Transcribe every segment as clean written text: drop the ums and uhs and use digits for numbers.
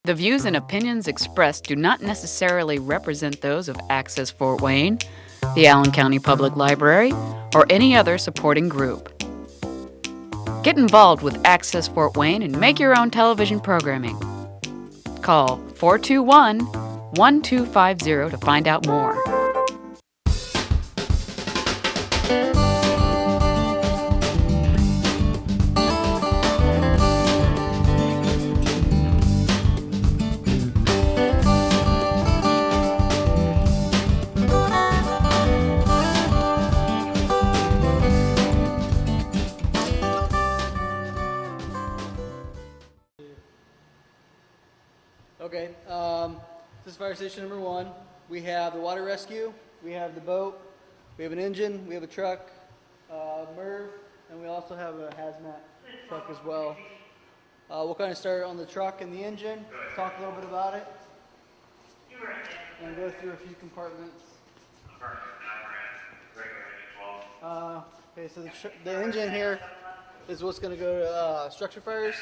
The views and opinions expressed do not necessarily represent those of Access Fort Wayne, the Allen County Public Library, or any other supporting group. Get involved with Access Fort Wayne and make your own television programming. Call 421-1250 to find out more. Okay, this is fire station number 1. We have the water rescue, we have the boat, we have an engine, we have a truck, MERV, and we also have a hazmat truck as well. We'll kind of start on the truck and the engine, talk a little bit about it, and go through a few compartments. Okay, so the engine here is what's going to go to structure fires.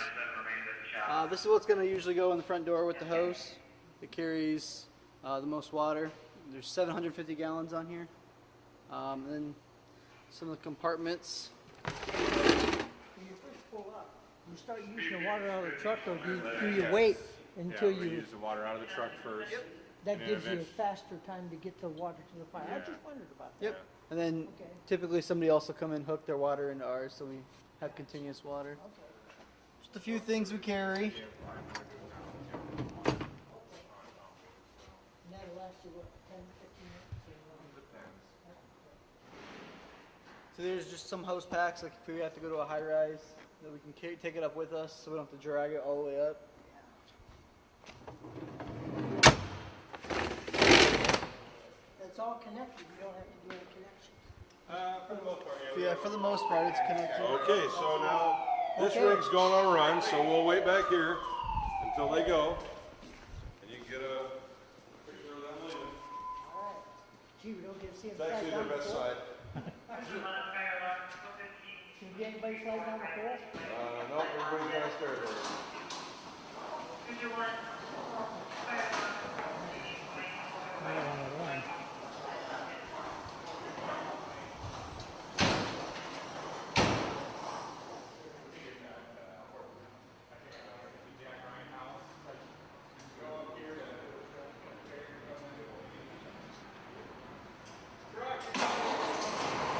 This is what's going to usually go in the front door with the hose. It carries the most water. There's 750 gallons on here. And then some of the compartments. When you first pull up, you start using the water out of the truck, or do you wait until we you... use the water out of the truck first. Yep. That gives you a faster time to get the water to the fire. I just wondered about that. Yep. And then Okay. typically somebody else will come and hook their water into ours, so we have continuous water. Okay. Just a few things we carry. And that'll last you, what, 10, 15 minutes? So there's just some hose packs, like if we have to go to a high rise, that we can take it up with us, so we don't have to drag it all the way up. It's all connected. You don't have to do any connections. For the most part, Yeah, for the most part, it's connected. Okay, so now this Okay. rig's going on a run, so we'll wait back here until they go. And you can get a picture of them leaving. All right. Gee, we don't get to see them It's actually slide their down the best pole. side. Can you get anybody slide down the pole? No, everybody's downstairs already. I don't want to run.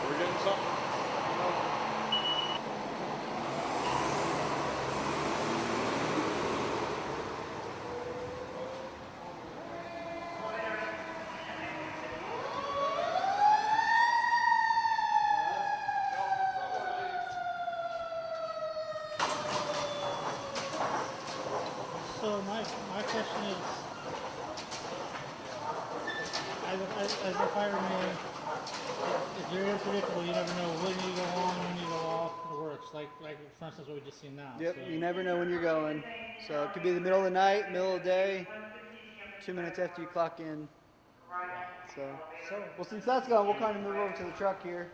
We're getting something. So my question is, as a fireman, if you're unpredictable, you never know when you go on, when you go off, it works. Like for instance, what we just seen now. Yep, So, you never know when you're going. So it could be the middle of the night, middle of the day, 2 minutes after you clock in. So well, since that's gone, we'll kind of move over to the truck here.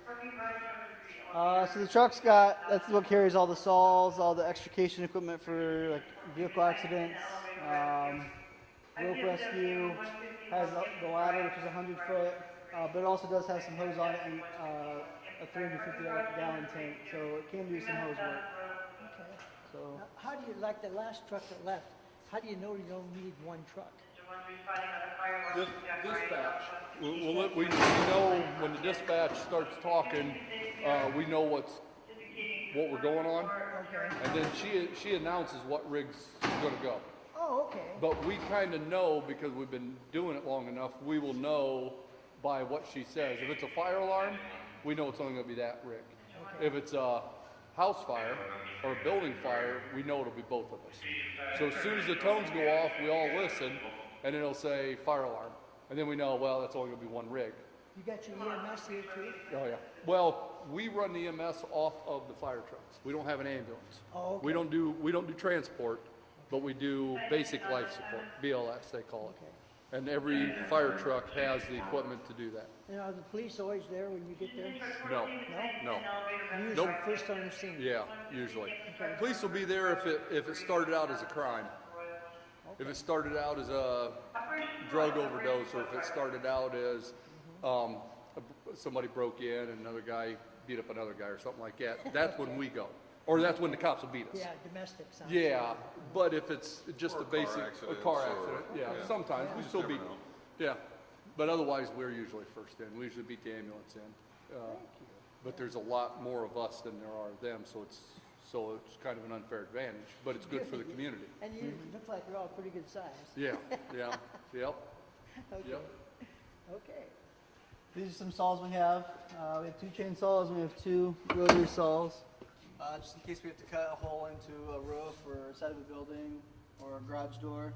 So the truck's that's what carries all the saws, all the extrication equipment for like vehicle accidents, rope rescue, has the ladder, which is 100 foot, but it also does have some hose on it and a 350 gallon tank, so it can do some hose work. Okay. So Now, how do you, like the last truck that left, how do you know you don't need one truck? Dispatch. We know when the dispatch starts talking, we know what we're going on, Okay. and then she announces what rig's going to go. Oh, okay. But we kind of know because we've been doing it long enough. We will know by what she says. If it's a fire alarm, we know it's only going to be that rig. If it's a house fire or a building fire, we know it'll be both of us. So as soon as the tones go off, we all listen, and it'll say fire alarm. And then we know, well, that's only going to be one rig. You got your EMS here too? Oh, yeah. Well, we run the EMS off of the fire trucks. We don't have an ambulance. Oh, okay. We don't do transport, but we do basic life support, BLS they call it. Okay. And every fire truck has the equipment to do that. And are the police always there when you get there? No, no. Usually Nope. first on the scene. Yeah, usually. Okay. Police will be there if it started out as a crime. If it started out as a drug overdose, or if it started out as somebody broke in and another guy beat up another guy or something like that, that's when we go. Or that's when the cops will beat us. Yeah, domestic sounds. Yeah, but if it's just Or a basic accidents car or- accident, yeah, yeah. sometimes we You still never beat. know. Yeah, but otherwise we're usually first in. We usually beat the ambulance in. But there's a lot more of us than there are of them, so it's kind of an unfair advantage. But it's good for the community. And you look like you're all pretty good size. Yeah, yeah, yep, Okay. yep. Okay. These are some saws we have. We have 2 chainsaws and we have 2 rotary saws. Just in case we have to cut a hole into a roof or a side of a building or a garage door.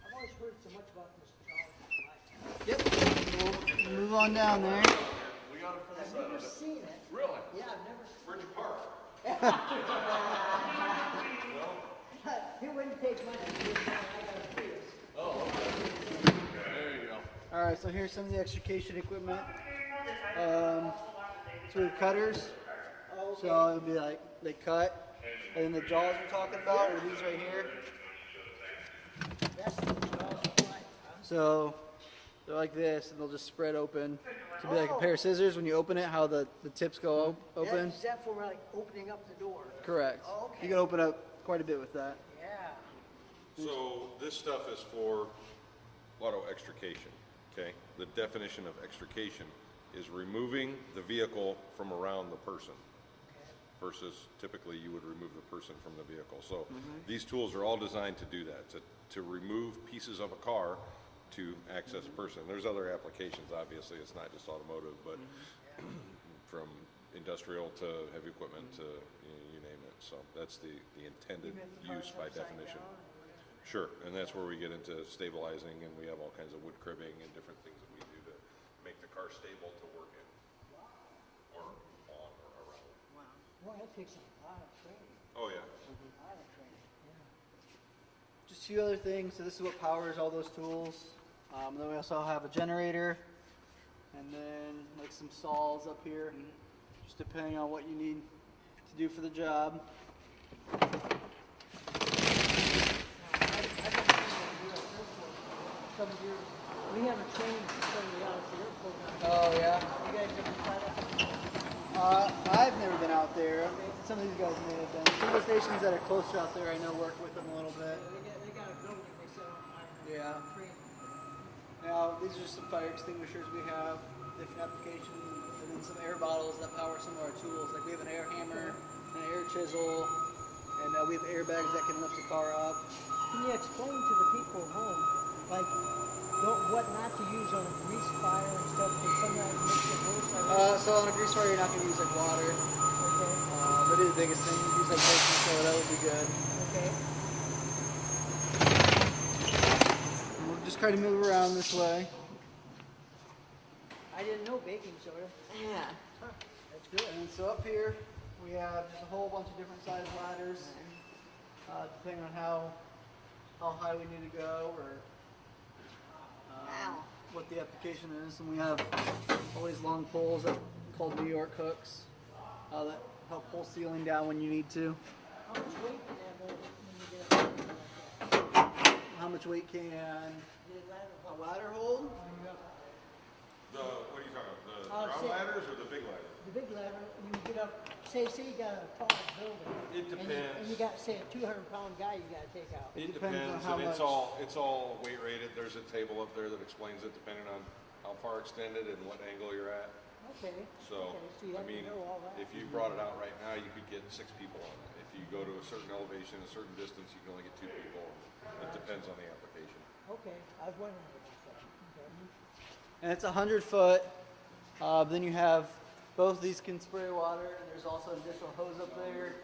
I've always heard so much about this job. Yep. We'll move on down there. We got it for I've never seen it. Really? Yeah, I've never Where'd you park? It wouldn't take much to do that. I got a Prius. There you go. All right, so here's some of the extrication equipment. So we have cutters. So it'll be like they cut, and then the jaws we're talking about are these right here. That's the jaws of life. So they're like this, and they'll just spread open. So it'll be like a pair of scissors when you open it, how the tips go open. Is that for like opening up the door? Correct. Oh, okay. You can open up quite a bit with that. Yeah. So this stuff is for auto extrication, okay? The definition of extrication is removing the vehicle from around the person versus typically you would remove the person from the vehicle. So these tools are all designed to do that, to remove pieces of a car to access a person. There's other applications, obviously, it's not just automotive, but from industrial to heavy equipment to you name it. So that's the intended Even if the car's use by upside definition. down? Sure, and that's where we get into stabilizing, and we have all kinds of wood cribbing and different things that we do to make the car stable to work in, or on or around. Wow. Well, that takes a lot of training. Oh, yeah. A lot of training. Yeah. Just a few other things. So this is what powers all those tools. Then we also have a generator, and then like some saws up here, just depending on what you need to do for the job. We have a training facility out at the airport now. Oh yeah. You guys ever try that? I've never been out there. Some of these guys may have been. Some of the stations that are closer out there, I know work with them a little bit. They got a building they set on fire. Yeah. Training. Now these are some fire extinguishers we have, different applications, and then some air bottles that power some of our tools. Like we have an air hammer, an air chisel, and we have airbags that can lift the car up. Can you explain to the people at home, like, what not to use on a grease fire and stuff, because sometimes it makes it worse? I guess? So on a grease fire, you're not going to use like water. Okay. That'd be the biggest thing. Use like baking soda would be good. Okay. And we'll just try to move around this way. I didn't know baking soda. Yeah. That's good. And so up here, we have just a whole bunch of different size ladders, depending on how high we need to go or what the application is. And we have all these long poles that called New York hooks that help pull ceiling down when you need to. How much weight can that hold when you get up? How much weight can The ladder a ladder hold? What are you talking about? The I'll ground say- ladders or the big ladders? The big ladder, you get up, say you got a tall building. It And depends. you got, say, a 200-pound guy you gotta take out. It depends on depends, how and it's much- all weight rated. There's a table up there that explains it depending on how far extended and what angle you're at. Okay. So, Okay, so you I have to mean, know all that. if you brought it out right now, you could get 6 people on it. If you go to a certain elevation, a certain distance, you can only get 2 people. It depends on the application. Okay, I was wondering about that. Okay. And it's 100 foot. Then you have both these can spray water, and there's also an additional hose up there.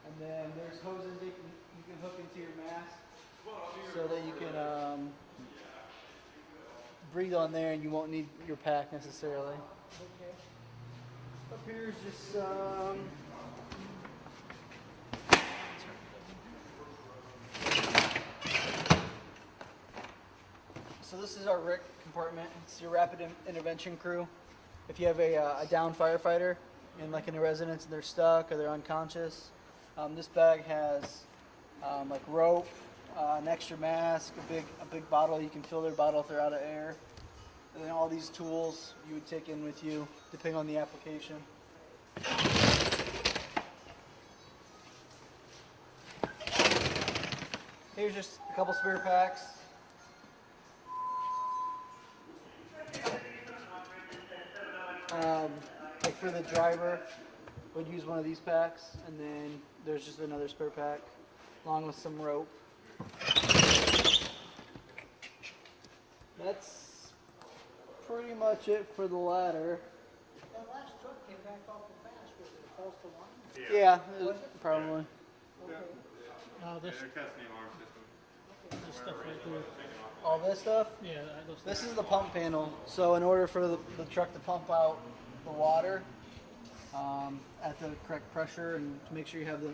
And then there's hoses you can hook into your mask so that you can breathe on there and you won't need your pack necessarily. Okay. Up here is just so this is our RIC compartment. It's your rapid intervention crew. If you have a downed firefighter in like in a residence and they're stuck or they're unconscious, this bag has like rope, an extra mask, a big bottle. You can fill their bottle if they're out of air. And then all these tools you would take in with you, depending on the application. Here's just a couple spare packs. Like for the driver, would use one of these packs, and then there's just another spare pack, along with some rope. That's pretty much it for the ladder. That last truck came back awful fast. Was it a false alarm? Yeah, probably. No, this stuff right there. All this stuff? Yeah, those This is the pump panel. So in order for the truck to pump out the water at the correct pressure and to make sure you have the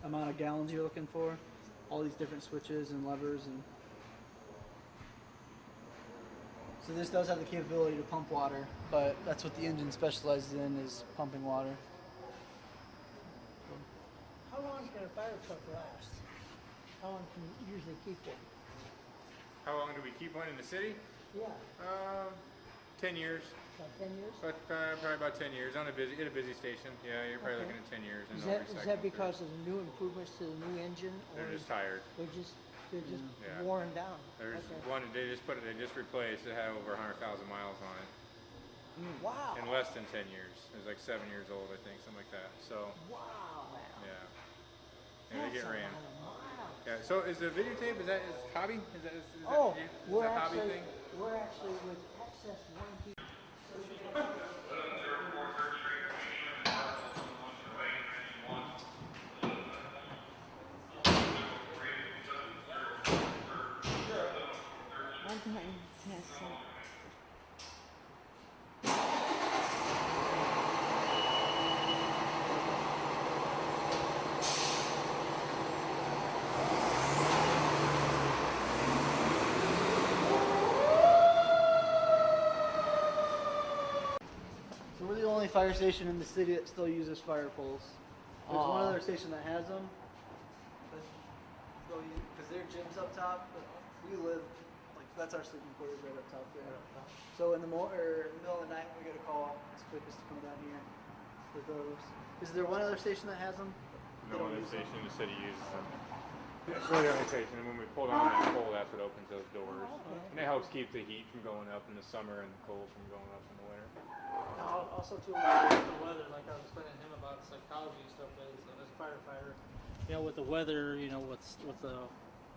amount of gallons you're looking for, all these different switches and levers, and so this does have the capability to pump water, but that's what the engine specializes in, is pumping water. How long can a fire truck last? How long can you usually keep one? How long do we keep one in the city? Yeah, 10 years. about 10 years? But probably about 10 years at a busy station. Yeah, you're probably Okay. looking at 10 years. And Is no that recycling. because of the new improvements to the new engine? They're or just tired. They're just Yeah. worn down? There's Okay. one they just replaced. It had over 100,000 miles on it Wow. in less than 10 years. It was like 7 years old, I think, something like that. So Wow. yeah, yeah, they get That's a ran. lot of miles. Yeah. So is the videotape? Is hobby? Is that Oh, you? Is we're that a hobby actually, thing? we're actually with Access Warranty. So we're the only fire station in the city that still uses fire poles. There's one other station that has them, because their gym's up top. But we live like that's our sleeping quarters right up top there. So in the middle of the night, we get a call. It's quickest to come down here with those. Is there one other station that has them? No other station in the city uses them. It's really the only station, and when we pull down that pole, that's what opens those doors. And it helps keep the heat from going up in the summer and the cold from going up in the winter. Also too, with the weather, like I was explaining to him about psychology and stuff, as a firefighter, you know, with the weather, you know, with the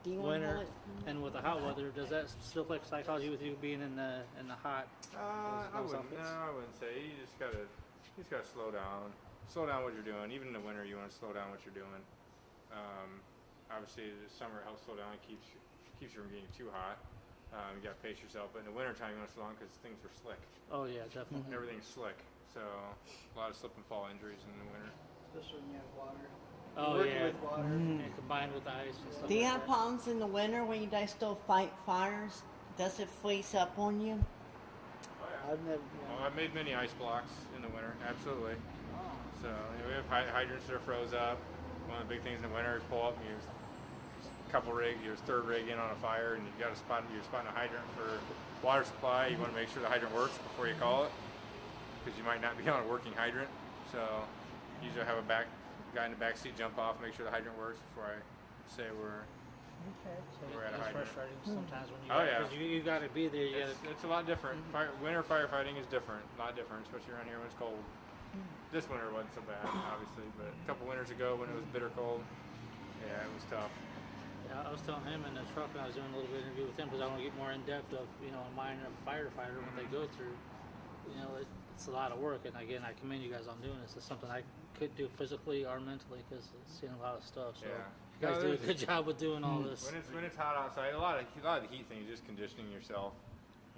winter and with the hot weather, does that still play psychology with you being in the hot? I those wouldn't. outfits? No, I wouldn't say. You just gotta slow down. Slow down what you're doing. Even in the winter, you want to slow down what you're doing. Obviously, the summer it helps slow down. It keeps you from getting too hot. You got to pace yourself. But in the winter time, you want to slow down because things are slick. Oh yeah, definitely. Everything's slick. So a lot of slip and fall injuries in the winter. Especially when you have water. Oh Working yeah, with water. and combined with the ice and stuff. Do you like have that. problems in the winter when you guys still fight fires? Does it freeze up on you? I've never. Oh, I've made many ice blocks in the winter. Absolutely. So we have hydrants that are froze up. One of the big things in the winter is pull up and use your third rig in on a fire, and you're spotting a hydrant for water supply. You want to make sure the hydrant works before you call it, because you might not be on a working hydrant. So usually I have a guy in the back seat jump off, make sure the hydrant works before I say we're at a It's hydrant. frustrating sometimes when you. Oh, yeah. Because you got to be there. You got to. It's a lot different. Winter firefighting is different, a lot different, especially around here when it's cold. This winter wasn't so bad, obviously, but a couple winters ago when it was bitter cold, yeah, it was tough. Yeah, I was telling him in the truck when I was doing a little bit of interview with him because I want to get more in depth of a minor firefighter what they go through. You know, it's a lot of work, and again, I commend you guys on doing this. It's something I could do physically or mentally because I've seen a lot of stuff. So Yeah. you guys do a good job with doing all this. When it's hot outside, a lot of the heat thing is just conditioning yourself.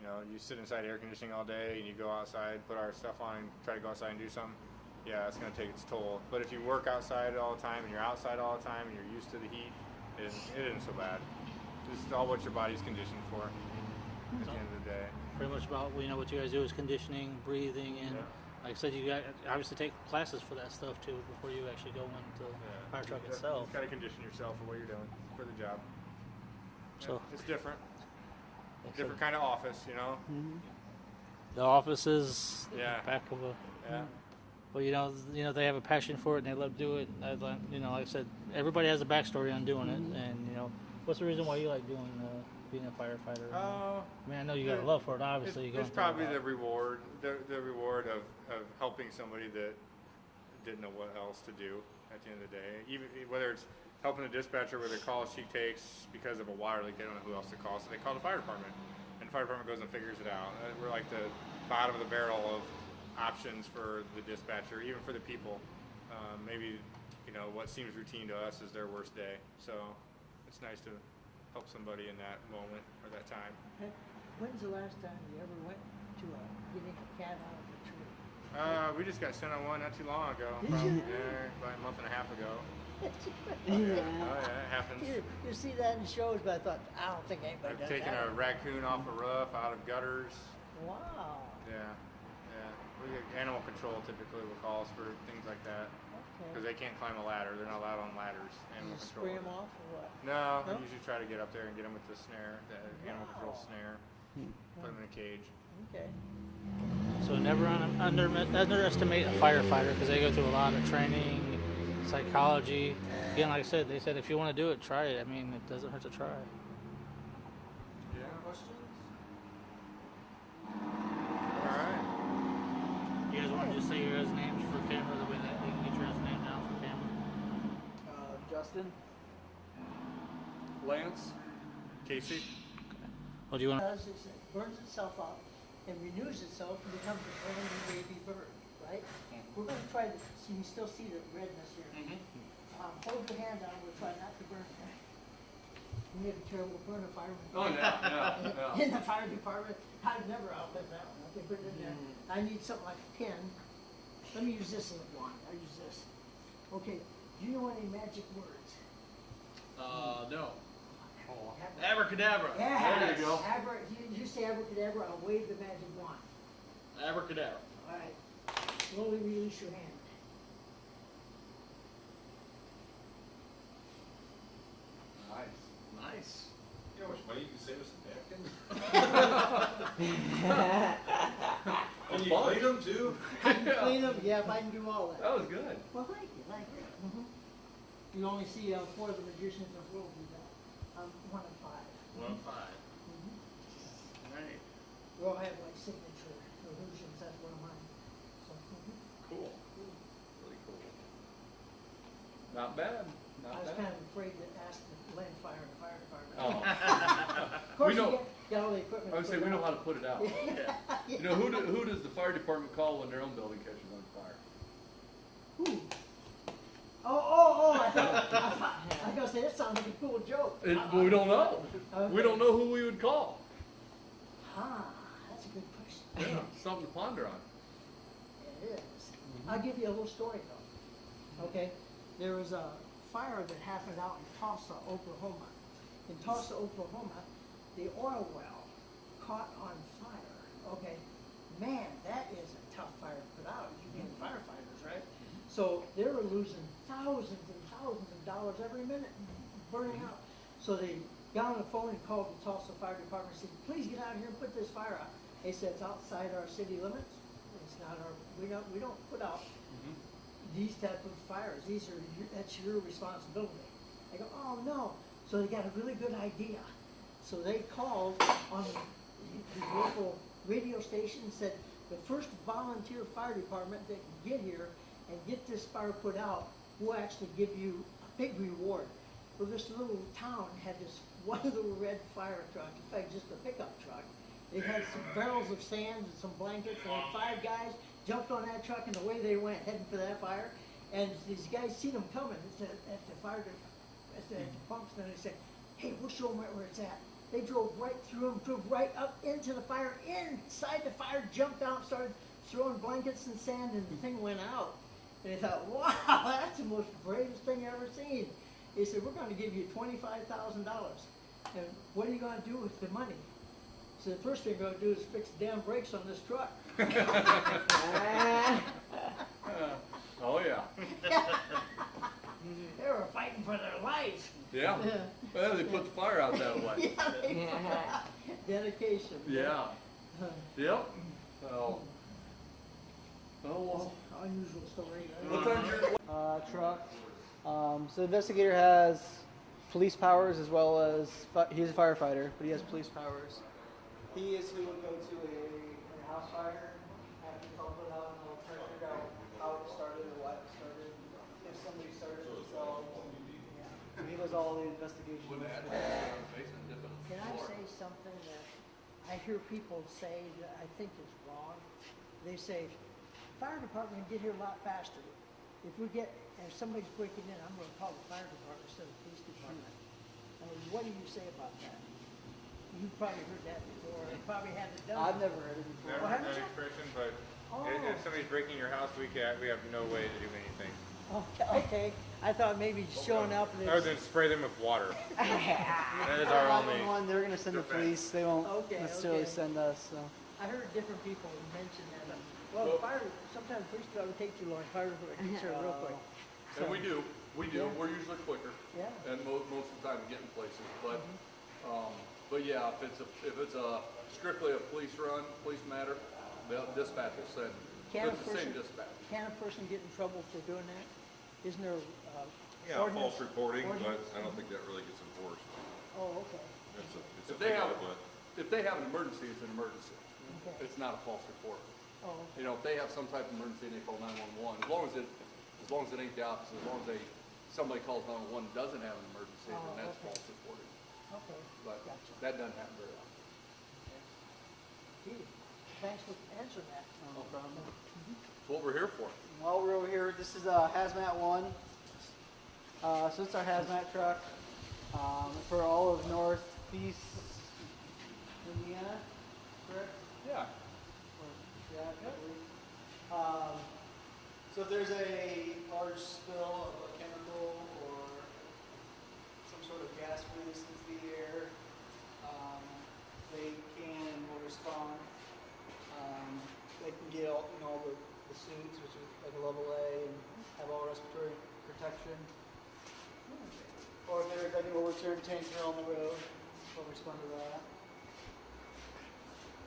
You know, you sit inside air conditioning all day and you go outside, put our stuff on, and try to go outside and do something. Yeah, it's going to take its toll. But if you work outside all the time and you're outside all the time and you're used to the heat, it isn't so bad. This is all what your body's conditioned for at the end of the day. Pretty much about what you guys do is conditioning, breathing, and like I said, you got obviously take classes for that stuff too before you actually go into fire truck itself. You got to condition yourself for what you're doing for the job. So it's different. Different kind of office, you know. the office is Yeah. back of a. Yeah. Well, you know, they have a passion for it and they love to do it. You know, like I said, everybody has a backstory on doing it, and you know, what's the reason why you like doing being a firefighter? I mean, I know you got a love for it. Obviously, it's probably the reward, the reward of helping somebody that didn't know what else to do at the end of the day. Even whether it's helping a dispatcher with a call she takes because of a wire leak, they don't know who else to call, so they call the fire department, and the fire department goes and figures it out. We're like the bottom of the barrel of options for the dispatcher, even for the people. Maybe, you know, what seems routine to us is their worst day. So it's nice to help somebody in that moment or that time. When's the last time you ever went to getting a cat out of the tree? We just got sent on one not too long ago. Did you? Yeah, about a month and a half ago. Yeah. Oh yeah, it happens. You see that in shows, but I thought, I don't think anybody I've does taken that. a raccoon off a roof, out of gutters. Wow. Yeah. We get animal control typically will call us for things like that. Because they can't climb a ladder. They're not allowed on ladders. Animal You control. spray them off or what? No, No? we usually try to get up there and get them with the snare, the animal control snare. Put them in a cage. Okay. So never underestimate a firefighter because they go through a lot of training, psychology. Again, like I said, they said if you want to do it, try it. I mean, it doesn't hurt to try. Yeah. Questions? All right. You guys want to just say your guys' names for camera, the way that you can get your guys' name down for camera? Justin? Lance? Casey? Well, do you want to? Does is it burns itself up and renews itself and becomes a brand new baby bird, right? We're going to try this. So you can still see the redness here. Hold your hand down. We'll try not to burn it. We have a terrible burner fire. Oh, no. In the fire department, I've never outbid that one. Okay, put it in there. I need something like a pin. Let me use this as a wand. I'll use this. Okay, do you know any magic words? No. Abra- Abracadabra. Yeah. There you go. You say abracadabra, I'll wave the magic wand. Abracadabra. All right. Slowly release your hand. Nice. You know how much money you can save us in napkins? Can you clean them too? I can clean them. Yeah, if I can do all that. That was good. Well, thank you. Thank you. You only see 4 of the magicians in the world do that. I'm 1 of 5. 1 of 5. Right. We all have like signature illusions. That's one of mine. So, Cool. Really cool. Not bad. I was kind of afraid to ask the land fire and the fire department. Oh. Of course, We know- you got all the equipment. I would to say put we it know out. how to put it out. You know, who does the fire department call when their own building catches on fire? Who? Oh! I was gonna say that sounds like a cool joke. But we don't know. Okay. We don't know who we would call. That's a good question. Yeah, something to ponder on. It is. I'll give you a little story though. Okay, there was a fire that happened out in Tulsa, Oklahoma. In Tulsa, Oklahoma, the oil well caught on fire. Okay, man, that is a tough fire to put out. You being firefighters, right? So they were losing thousands and thousands of dollars every minute, burning out. So they got on the phone and called the Tulsa Fire Department and said, "Please get out here and put this fire out." They said, "It's outside our city limits. It's not our. We don't put out these type of fires. That's your responsibility." I go, "Oh no!" So they got a really good idea. So they called on the local radio station and said, "The first volunteer fire department that can get here and get this fire put out, we'll actually give you a big reward." Well, this little town had this one little red fire truck, in fact, just a pickup truck. They had some barrels of sand and some blankets. They had 5 guys jumped on that truck, and away they went, heading for that fire. And these guys seen them coming at the fire, at the pumps, and they said, "Hey, we'll show them right where it's at." They drove right through them, drove right up into the fire, inside the fire, jumped out, started throwing blankets and sand, and the thing went out. And they thought, "Wow, that's the most bravest thing I've ever seen." They said, "We're going to give you $25,000. And what are you going to do with the money?" So the first thing we're gonna do is fix the damn brakes on this truck. Oh, yeah. They were fighting for their lives. Yeah. Well, they put the fire out that way. Dedication. Yeah. Yep. Oh. Oh, well. Unusual story. What time's your Truck. So the investigator has police powers as well as he's a firefighter, but he has police powers. He is who would go to a house fire, have the call put out, and they'll try to figure out how it started or why it started, if somebody started it themselves. So he does all the investigation. Can I say something that I hear people say that I think is wrong? They say, fire department can get here a lot faster. If somebody's breaking in, I'm gonna call the fire department instead of the police department. I mean, what do you say about that? You've probably heard that before, and probably had it done. I've never heard it before. Never Well, heard haven't that you? expression, but Oh. if somebody's breaking your house, we have no way to do anything. Okay, I thought maybe showing up and Other than spray them with water. That is our only. 911, they're gonna send the police. They won't Okay, necessarily okay. send us. So. I heard different people mention that. Well, sometimes police department take too long, fire department gets here real quick. And we do. Yeah. We're usually quicker. Yeah. And most of the time getting places. But yeah, if it's a strictly a police matter, the dispatch will send. Can a It's the same person- dispatch. Can a person get in trouble for doing that? Isn't there, Yeah, ordinance? false reporting, but Ordinance? I don't think that really gets enforced. Oh, okay, It's a If they thing have, of it, if they have an emergency, it's an emergency. okay. It's not a false report. Oh, You know, if they have some type of emergency and they call 911, as long as it ain't the opposite, as long as somebody calls 911 doesn't have an emergency, Oh, then that's okay. false reporting. okay, But gotcha. that doesn't happen very often. Gee, thanks for answering that. No problem. That's what we're here for. While we're over here, this is Hazmat 1. So it's our hazmat truck for all of Northeast Indiana, correct? Yeah. Yeah, I believe. So if there's a large spill of a chemical or some sort of gas release into the air, they will respond. They can get all the suits, which are like a level A, and have all respiratory protection. Or if there's like an overturned tanker on the road, they'll respond to that.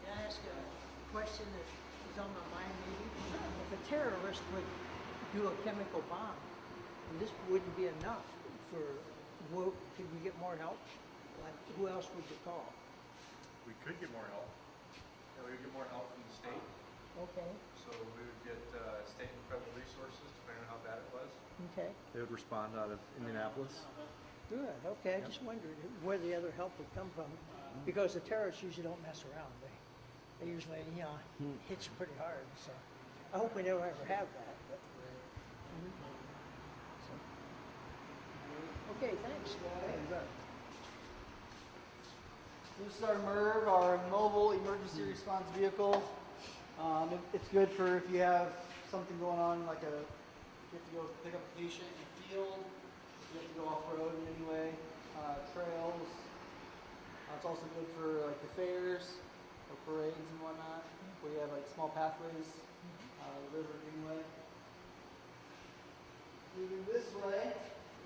Can I ask a question that is on my mind maybe? If a terrorist would do a chemical bomb, and this wouldn't be enough could we get more help? Like, who else would you call? We could get more help. We would get more help from the state. Okay, So we would get state and federal resources, depending on how bad it was. okay, They would respond out of Indianapolis. good, okay, I just wondered where the other help would come from, because the terrorists usually don't mess around, they usually, hit you pretty hard, so. I hope we never ever have that, but. So. Okay, thanks. This is our MERV, our mobile emergency response vehicle. It's good for if you have something going on, like you have to go pick up a patient in the field, if you have to go off-road in any way, trails. It's also good for like the fairs or parades and whatnot, where you have like small pathways, the river anyway. Moving this way,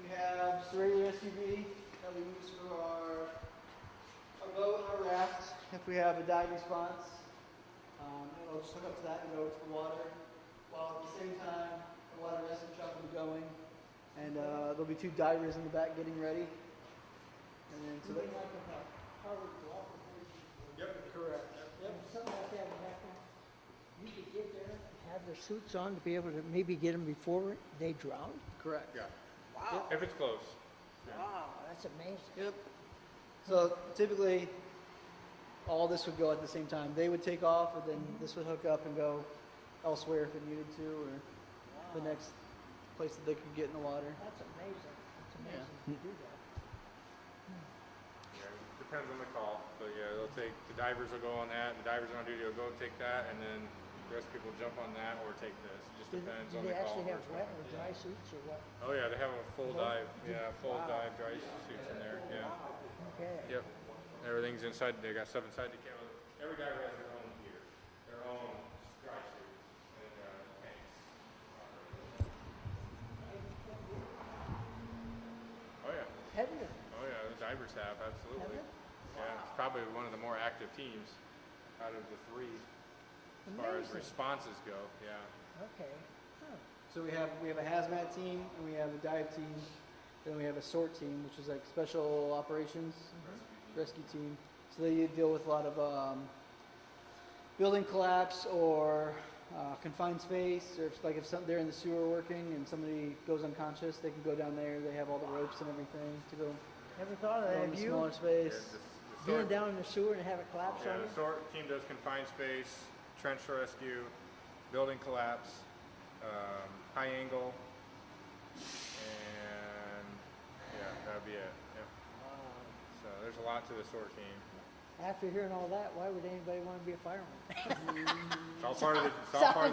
we have just a regular SUV that we use for our boat or raft if we have a dive response. It'll just hook up to that and go to the water, while at the same time the water rescue truck will be going, and there'll be two divers in the back getting ready. And then so that, Yep. correct. If something like that would happen, you could get there and have their suits on to be able to maybe get them before they drown? Correct. Yeah. Wow, If it's close. wow, that's amazing. Yep. So typically, all this would go at the same time. They would take off, and then this would hook up and go elsewhere if it needed to, or the next place that they could get in the water. That's amazing, that's amazing to do that. Yeah, depends on the call, but yeah, the divers will go on that, the divers on duty will go take that, and then the rest of people jump on that or take this. It just depends Do on they the call. actually have where wet it's or dry suits or what? going. Oh yeah, they have a full dive, full Wow. dive dry suits in there, yeah. Okay. Yep. Everything's inside, they got stuff inside the camera. every diver has their own gear, their own dry suit, and tanks. Oh yeah. Heavier. Oh yeah, the divers have, absolutely. Have Yeah, it's probably one of the more active teams out of the three as far as Amazing. responses go. Yeah. Okay. Huh. So we have a hazmat team and we have a dive team, then we have a sort team, which is like special operations rescue team. So they deal with a lot of building collapse or confined space, or if they're in the sewer working and somebody goes unconscious, they can go down there. They have all the ropes and everything to go Never thought of go that. in the Have you smaller space. being down in the sewer and have a collapse Yeah, on you? the SORT team does confined space, trench rescue, building collapse, high angle, and yeah, that would be it. Yep. So there's a lot to the SORT team. After hearing all that, why would anybody want to be a fireman? It's all part of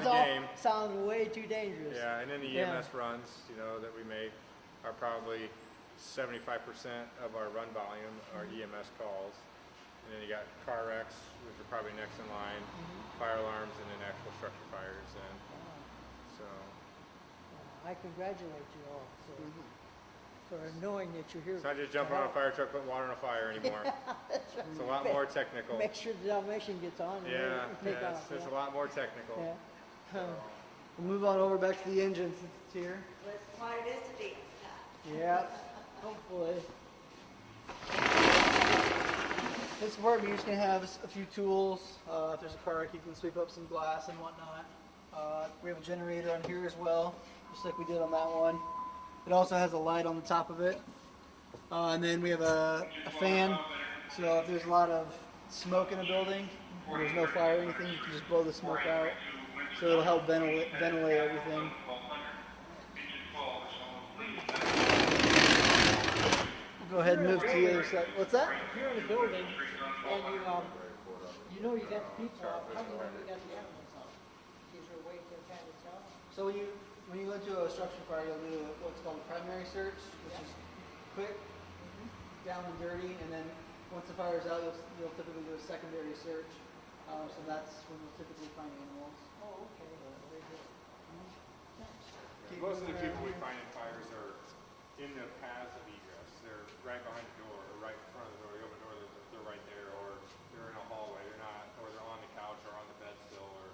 the game. Sounds way too dangerous. Yeah, and then the Yeah. EMS runs, that we make are probably 75% of our run volume are EMS calls. And then you got car wrecks, which are probably next in line, fire alarms, and then actual structure fires. And so, I congratulate you all for knowing that you're here. it's not just jumping on a fire truck, putting water on a fire anymore. It's a lot more technical. Make sure the Dalmatian gets on. And Yeah, take yeah, off. it's a lot more technical. Yeah. We'll move on over back to the engine since it's here. Let's try this again. Yeah, hopefully. This compartment, you're just going to have a few tools. If there's a car wreck, you can sweep up some glass and whatnot. We have a generator on here as well, just like we did on that one. It also has a light on the top of it. And then we have a fan, so if there's a lot of smoke in a building, or there's no fire or anything, you can just blow the smoke out. So it'll help ventilate everything. Go ahead and move to the other side. What's that? If you're in a building and you know you got the people out, how do you know you got the animals out? Is there a way to kind of tell? So when you go into a structure fire, you'll do what's called a primary search, which is quick, down and dirty, and then once the fire's out, you'll typically do a secondary search. So that's when you'll typically find animals. Oh, okay. Very good. Most of the people we find in fires are in the paths of egress. They're right behind the door, or right in front of the door. You open the door, they're right there, or they're in a hallway. They're not, or they're on the couch or on the bed still, or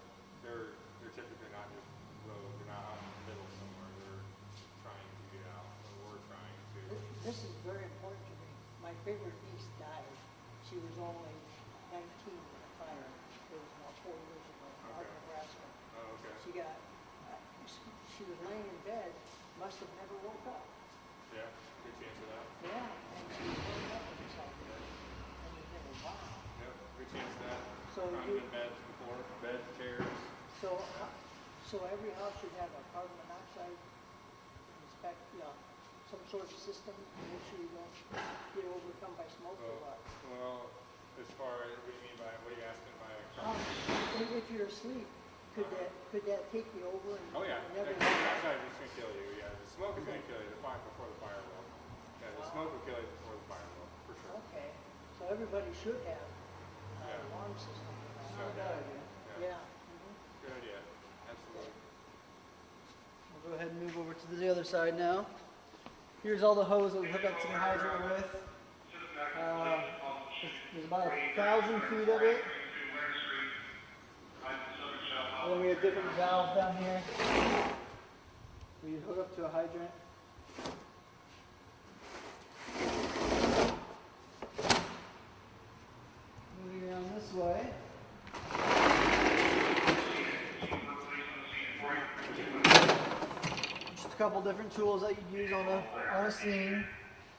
they're typically not just road. They're not out in the middle somewhere. They're trying to get out, or we're trying to. This is very important to me. My favorite niece died. She was only 19 when the fire. It was about 4 years ago in Okay. Nebraska. Oh, okay. She was laying in bed, must have never woke up. Yeah, good chance of that. Yeah, and she was waking up with herself. And you think, wow. Yep, good chance of that. So Found you- in beds before, beds, chairs. So every house should have a carbon monoxide some sort of system to make sure you don't get overcome by smoke or what? Well, as far as what you mean by what are you asking by? If you're asleep, could that take you over and Oh yeah, never? that's not just gonna kill you. Yeah, the smoke is gonna kill you. The fire before the fire will. Yeah, the smoke will kill you before the fire will, for sure. Okay, so everybody should have an Yeah. alarm system for that. No doubt. Yeah. Yeah. Mhm. Good idea. Absolutely. We'll go ahead and move over to the other side now. Here's all the hose that we hook up to the hydrant with. There's about 1,000 feet of it. And then we have different valves down here. We hook up to a hydrant. Moving down this way. Just a couple different tools that you use on a scene,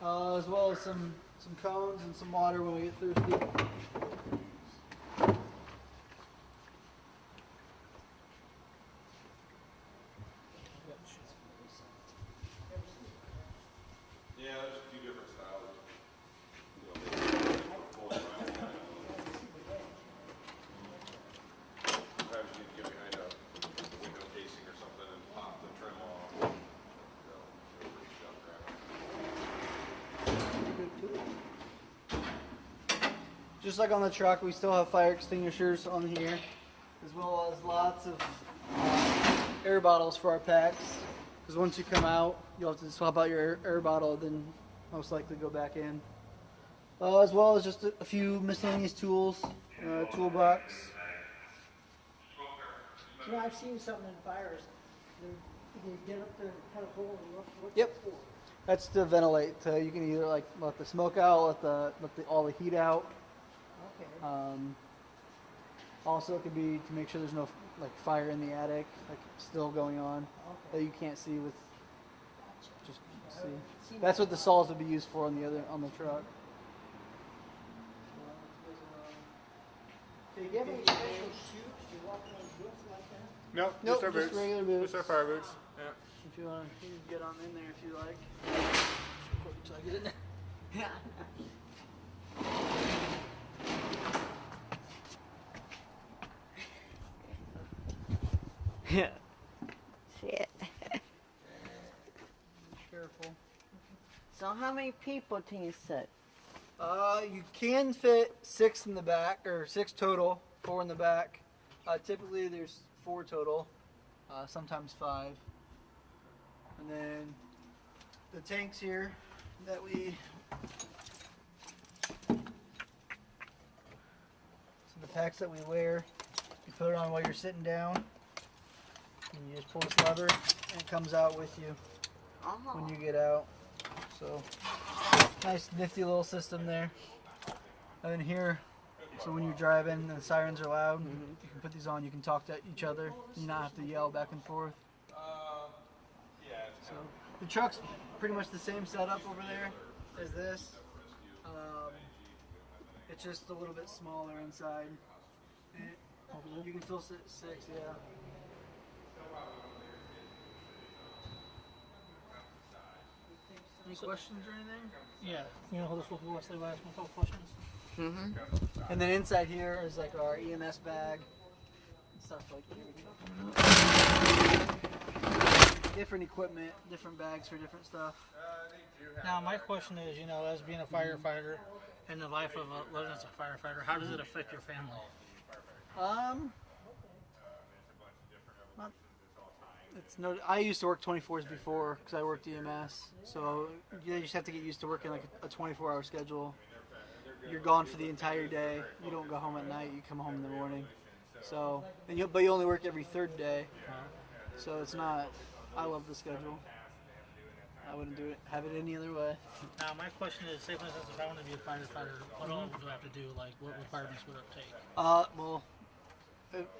as well as some cones and some water when we get thirsty. Yeah, there's a few different styles. Sometimes you can get behind a window casing or something and pop the trim off. They're pretty sharp around. just like on the truck, we still have fire extinguishers on here, as well as lots of air bottles for our packs. Because once you come out, you'll have to swap out your air bottle, then most likely go back in. As well as just a few miscellaneous tools, toolbox. You know, I've seen something in fires. You get up there, cut a hole, and look Yep. for. That's to ventilate. You can either like let the smoke out, let all the heat out. Okay. Also, it could be to make sure there's no like fire in the attic, like still going on, that you can't see with. Just see. That's what the saws would be used for on the truck. Do you have any special shoes? Do you walk around boots like that? Nope, Nope, just our just boots. regular boots. Just our fire boots. Yeah. If you want, you can get on in there if you like. So I get in there. Yeah. Shit. Careful. So how many people can you sit? You can fit 6 in the back, or 6 total, 4 in the back. Typically there's 4 total, sometimes 5. And then the tanks here that so the packs that we wear, you put it on while you're sitting down, and you just pull this lever, and it comes out with you when you get out. So, nice nifty little system there. And then here, so when you're driving and the sirens are loud, you can put these on, you can talk to each other, you not have to yell back and forth. So, the truck's pretty much the same setup over there as this. It's just a little bit smaller inside. You can still sit 6, yeah. Any questions or anything? Yeah. You know, this will Wesley ask me a couple questions. Mm-hmm. And then inside here is like our EMS bag and stuff like that. Different equipment, different bags for different stuff. Now, my question is, you know, as being a firefighter and the life of living as a firefighter, how does it affect your family? I used to work 24s before because I worked EMS. So you just have to get used to working like a 24-hour schedule. You're gone for the entire day. You don't go home at night. You come home in the morning. So, but you only work every 3rd day. So it's not. I love the schedule. I wouldn't have it any other way. Now, my question is, say for instance, if I want to be a firefighter, what all do I have to do? Like, what requirements would it take? Well,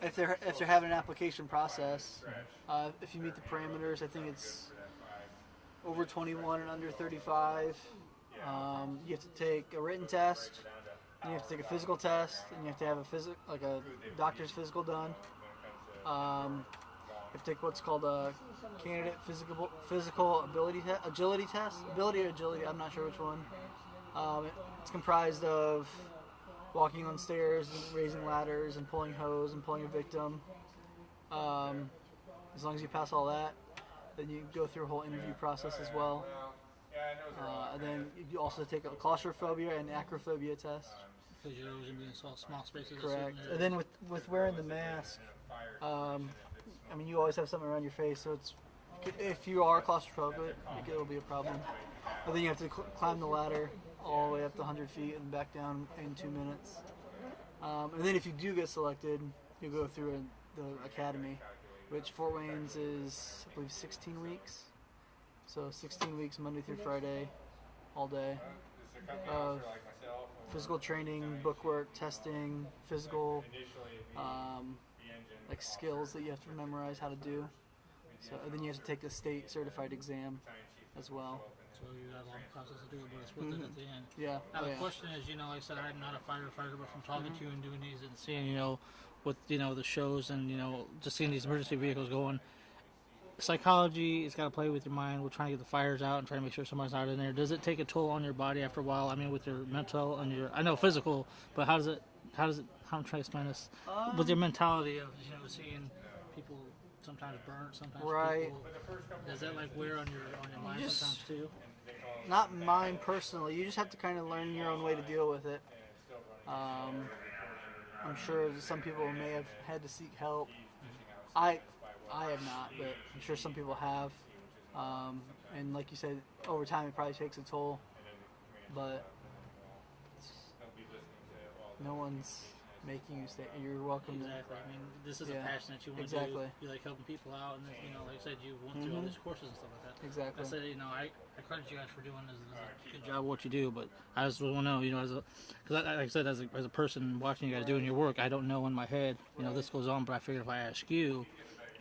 if they're having an application process, if you meet the parameters, I think it's over 21 and under 35. You have to take a written test, and you have to take a physical test, and you have to have a doctor's physical done. You have to take what's called a candidate physical agility test. Ability or agility, I'm not sure which one. It's comprised of walking on stairs, and raising ladders, and pulling hose, and pulling a victim. As long as you pass all that, then you go through a whole interview process as well. And then you also take a claustrophobia and acrophobia test. Because you're always going to be in small spaces. Correct. And then with wearing the mask, I mean, you always have something around your face, so if you are claustrophobic, it'll be a problem. But then you have to climb the ladder all the way up to 100 feet and back down in 2 minutes. And then if you do get selected, you go through the academy, which Fort Wayne's is, I believe, 16 weeks. So 16 weeks, Monday through Friday, all day, of physical training, bookwork, testing, physical, like skills that you have to memorize how to do. So and then you have to take the state certified exam as well. So you got a long process to do it, but it's worth it at the end. Yeah. Now the question is, you know, like I said, I'm not a firefighter, but from talking to you and doing these and seeing, you know, with, you know, the shows and, you know, just seeing these emergency vehicles going, psychology has got to play with your mind. We're trying to get the fires out and trying to make sure somebody's not in there. Does it take a toll on your body after a while? I mean, with your mental and your, I know physical, but how I'm trying to explain this, with your mentality of, you know, seeing people sometimes burnt, sometimes right. people, does that like wear on your mind sometimes too? Not mine personally. You just have to kind of learn your own way to deal with it. I'm sure some people may have had to seek help. I have not, but I'm sure some people have. And like you said, over time it probably takes a toll. But no one's making you stay. You're welcome. Exactly. I mean, this is Yeah, a passion that you want to exactly. do. You like helping people out, and you know, like I said, you went through all these courses and stuff like that. Exactly. I said, you know, I credit you guys for doing this. This is a good job of what you do, but I just want to know, you know, because like I said, as a person watching you guys doing your work, I don't know in my head, you know, this goes on, but I figured if I ask you,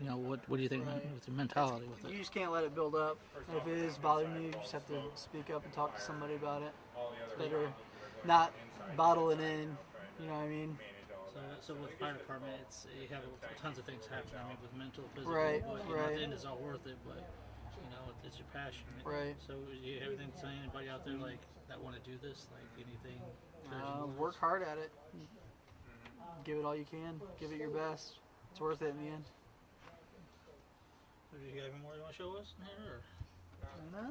you know, what do you think with your mentality with You it? just can't let it build up. And if it is bothering you, you just have to speak up and talk to somebody about it. It's better not bottle it in. You know what I mean? So with fire department, you have tons of things happening. I mean, with mental, physical, Right, but you know, at right. the end, it's all worth it. But you know, it's your passion. Right. So you have anything to say anybody out there like that want to do this? Like anything? Work hard at it. Give it all you can. Give it your best. It's worth it in the end. Do you have any more you want to show us in here? Or? No.